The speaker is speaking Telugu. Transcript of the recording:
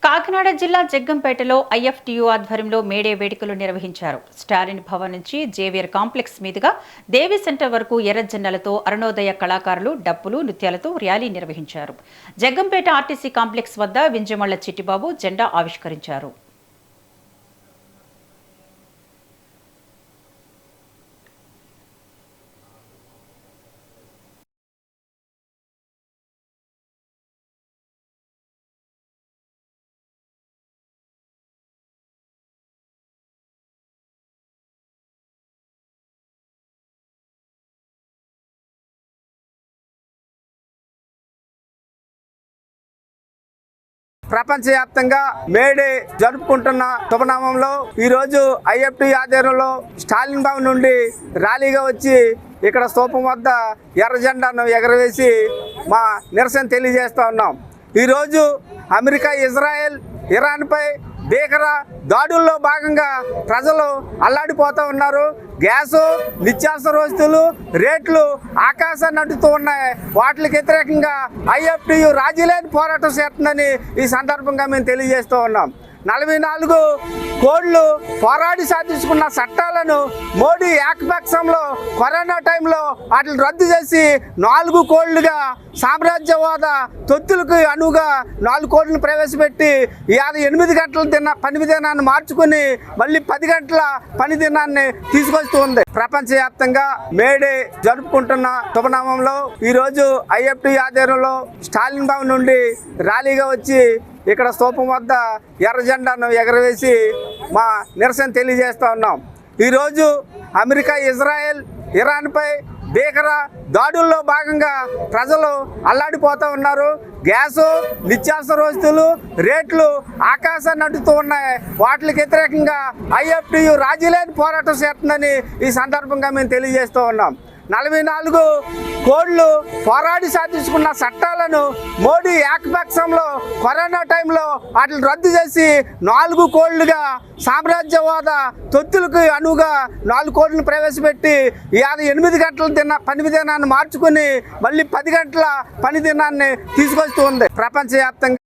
కాకినాడ జిల్లా జగ్గంపేటలో ఐఎఫ్టియు ఆధ్వర్యంలో మేడే వేడుకలు నిర్వహించారు. స్టాలిన్ భవన్ నుంచి జేవియర్ కాంప్లెక్స్ మీదుగా దేవి సెంటర్ వరకు ఎర్రజెండాలతో అరుణోదయ కళాకారులు డప్పులు నృత్యాలతో ర్యాలీ నిర్వహించారు. జగ్గంపేట ఆర్టీసీ కాంప్లెక్స్ వద్ద వింజమళ్ల చిట్టిబాబు జెండా ఆవిష్కరించారు. ప్రపంచవ్యాప్తంగా మేడే జరుపుకుంటున్న శుభనామంలో ఈరోజు ఐఎఫ్టి ఆధ్వర్యంలో స్టాలిన్ భవన్ నుండి ర్యాలీగా వచ్చి ఇక్కడ స్తూపం వద్ద ఎర్ర జెండాను ఎగరవేసి మా నిరసన తెలియజేస్తూ ఉన్నాం. ఈరోజు అమెరికా, ఇజ్రాయెల్, ఇరాన్పై భీకర దాడుల్లో భాగంగా ప్రజలు అల్లాడిపోతూ ఉన్నారు. గ్యాసు, నిత్యావసర వస్తువులు రేట్లు ఆకాశాన్ని అంటుతూ ఉన్నాయి. వాటికి వ్యతిరేకంగా ఐఎఫ్టియు రాజీలేని పోరాటం చేస్తుందని ఈ సందర్భంగా మేము తెలియజేస్తూ ఉన్నాం. 44 కోడ్లు పోరాడి సాధించుకున్న చట్టాలను మోడీ ఏకపక్షంలో కరోనా టైంలో వాటిని రద్దు చేసి 4 కోడ్లుగా సామ్రాజ్యవాద తొత్తులకు అనువుగా 4 కోడ్లను ప్రవేశపెట్టి ఇవాళ 8 గంటల పని విధానాన్ని మార్చుకుని మళ్ళీ 10 గంటల పని దినాన్ని తీసుకొస్తూ ఉంది. ప్రపంచవ్యాప్తంగా మేడే జరుపుకుంటున్న శుభనామంలో ఈరోజు ఐఎఫ్టి ఆధ్వర్యంలో స్టాలిన్ భవన్ నుండి ర్యాలీగా వచ్చి ఇక్కడ స్తూపం వద్ద ఎర్ర జెండాను ఎగరవేసి మా నిరసన తెలియజేస్తూ ఉన్నాం. ఈరోజు అమెరికా, ఇజ్రాయెల్, ఇరాన్పై భీకర దాడుల్లో భాగంగా ప్రజలు అల్లాడిపోతూ ఉన్నారు. గ్యాసు, నిత్యావసర వస్తువులు రేట్లు ఆకాశాన్ని అంటుతూ ఉన్నాయి. వాటికి వ్యతిరేకంగా ఐఎఫ్టియు రాజీలేని పోరాటం చేస్తుందని ఈ సందర్భంగా మేము తెలియజేస్తూ ఉన్నాం. 44 కోడ్లు పోరాడి సాధించుకున్న చట్టాలను మోడీ ఏకపక్షంలో కరోనా టైంలో వాటిని రద్దు చేసి 4 కోడ్లుగా సామ్రాజ్యవాద తొత్తులకు అనువుగా 4 కోడ్లను ప్రవేశపెట్టి ఇవాళ 8 గంటల పని విధానాన్ని మార్చుకుని మళ్ళీ 10 గంటల పని దినాన్ని తీసుకొస్తూ ఉంది. ప్రపంచవ్యాప్తంగా